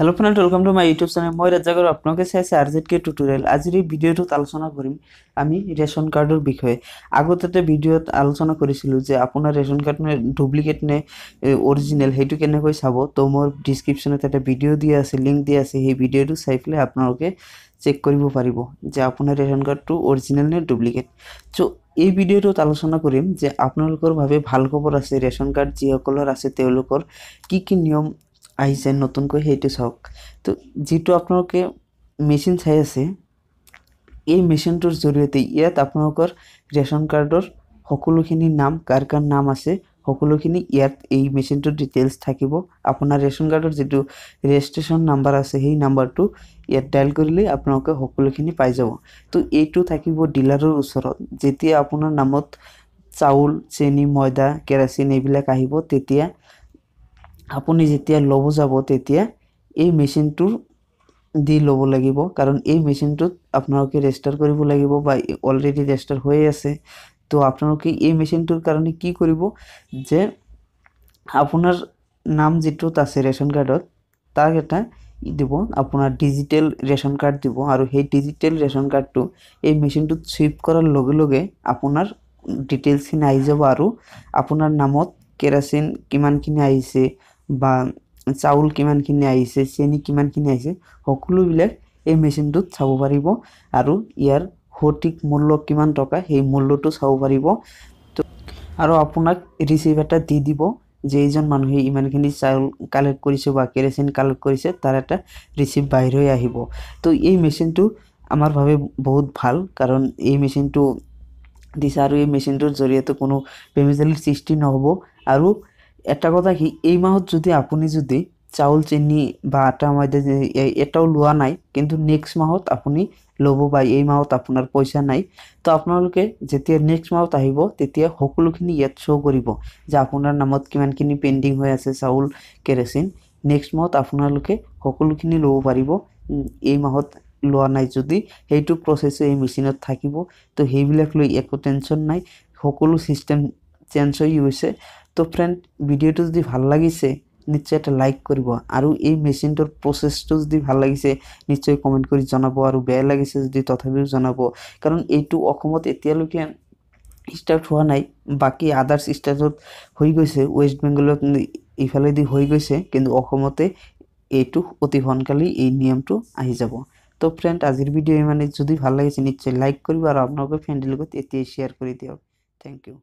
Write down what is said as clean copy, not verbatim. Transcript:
Hello friend, welcome to my YouTube channel. मैं राजागर आपनके চাইছে আরজেডকে টিউটোরিয়াল। আজিৰ এই ভিডিওটোত আলোচনা কৰিম আমি ৰেশন কাৰ্ডৰ বিষয়ে। আগতে ভিডিওত আলোচনা কৰিছিলো যে আপোনাৰ ৰেশন কাৰ্ড নে ডুপ্লিকেট নে অৰিজিনাল হেতু কেনেকৈ চাব। তো মোৰ ডেসক্ৰিপচনত এটা ভিডিও দিয়া আছে, লিংক দিয়া আছে। সেই ভিডিওটো চাই পেলাই আপোনালোকে চেক কৰিব পাৰিব যে আপোনাৰ ৰেশন কাৰ্ডটো অৰিজিনাল নে ডুপ্লিকেট। সো এই ভিডিওটোত আলোচনা কৰিম যে আপোনালোকৰ বাবে ভাল খবৰ আছে। ৰেশন কাৰ্ড যিসকলৰ আছে তেওঁলোকৰ কি নিয়ম আহিছে নতুনকৈ সেইটো চাওক। তো যেটো আপোনালোকে মেশিন চাই আছে, এই মেশিনটোৰ জৰিয়তে ইয়াত আপোনালোকৰ ৰেশন কাৰ্ডৰ সকলোখিনি নাম, কাৰ নাম আছে সকলোখিনি ইয়াত এই মেশিনটোৰ ডিটেইলছ থাকিব। আপোনাৰ ৰেশন কাৰ্ডৰ যেটো ৰেজিষ্ট্ৰেচন নাম্বাৰ আছে সেই নাম্বাৰটো ইয়াত ডায়াল কৰিলে আপোনালোকে সকলোখিনি পাই যাব। তো এইটো থাকিব ডিলাৰৰ ওচৰত। যেতিয়া আপোনাৰ নামত চাউল, চেনি, ময়দা, কেৰাচিন এইবিলাক আহিব, তেতিয়া আপুনি যেতিয়া লব যাব তেতিয়া এই মেশিনটোৰ দি লব লাগিব, কাৰণ এই মেশিনটোত আপোনালোকে ৰেজিষ্টাৰ কৰিব লাগিব বা অলৰেডি ৰেজিষ্টাৰ হৈ আছে। তো আপোনালোকে এই মেশিনটোৰ কাৰণে কি কৰিব যে আপোনাৰ নাম যেটোত আছে ৰেশন কাৰ্ডত তাক এটা দিব, আপোনাৰ ডিজিটেল ৰেশন কাৰ্ড দিব, আৰু সেই ডিজিটেল ৰেশন কাৰ্ডটো এই মেশিনটোত সুইপ কৰাৰ লগে লগে আপোনাৰ ডিটেইলছখিনি আহি যাব, আৰু আপোনাৰ নামত কেৰাচিন কিমানখিনি আহিছে বা চাউল কিমানখিনি আহিছে, চেনি কিমানখিনি আহিছে, সকলোবিলাক এই মেশিনটোত চাব পাৰিব, আৰু ইয়াৰ সঠিক মূল্য কিমান টকা সেই মূল্যটো চাব পাৰিব। তো আৰু আপোনাক ৰিসিভ এটা দি দিব যে এইজন মানুহে ইমানখিনি চাউল কালেক্ট কৰিছে বা কেৰাচিন কালেক্ট কৰিছে, তাৰ এটা ৰিসিভ বাহিৰ হৈ আহিব। তো এই মেশিনটো আমাৰ ভাবে বহুত ভাল, কাৰণ এই মেশিনটো দিছে, আৰু এই মেশিনটোৰ জৰিয়তে কোনো বেমেজালিৰ সৃষ্টি নহব। আৰু এটা কথা কি, এই মাহত যদি আপুনি যদি চাউল, চেনি বা আটা, ময়দা এটাও লোৱা নাই, কিন্তু নেক্সট মাহত আপুনি ল'ব, বা এই মাহত আপোনাৰ পইচা নাই, তো আপোনালোকে যেতিয়া নেক্সট মাহত আহিব তেতিয়া সকলোখিনি ইয়াত শ্ব' কৰিব যে আপোনাৰ নামত কিমানখিনি পেণ্ডিং হৈ আছে চাউল, কেৰাচিন। নেক্সট মাহত আপোনালোকে সকলোখিনি ল'ব পাৰিব। এই মাহত লোৱা নাই যদি সেইটো প্ৰচেছো এই মেচিনত থাকিব। তো সেইবিলাক লৈ একো টেনশ্যন নাই, সকলো সিস্টেম চেঞ্জ হৈ গৈছে। তো ফ্ৰেণ্ড, ভিডিওটো যদি ভাল লাগিছে নিশ্চয় এটা লাইক কৰিব, আৰু এই মেচিনটোৰ প্ৰচেছটো যদি ভাল লাগিছে নিশ্চয় কমেণ্ট কৰি জনাব, আৰু বেয়া লাগিছে যদি তথাপিও জনাব, কাৰণ এইটো অসমত এতিয়ালৈকে ষ্টাৰ্ট হোৱা নাই। বাকী আদাৰ্ছ ষ্টেটত হৈ গৈছে, ৱেষ্ট বেংগলত ইফালেদি হৈ গৈছে, কিন্তু অসমতে এইটো অতি সোনকালেই এই নিয়মটো আহি যাব। তো ফ্ৰেণ্ড, আজিৰ ভিডিও মানে যদি ভাল লাগিছে নিশ্চয় লাইক কৰিব, আৰু আপোনালোকৰ ফ্ৰেণ্ডৰ লগত এতিয়াই শ্বেয়াৰ কৰি দিয়ক। Thank U.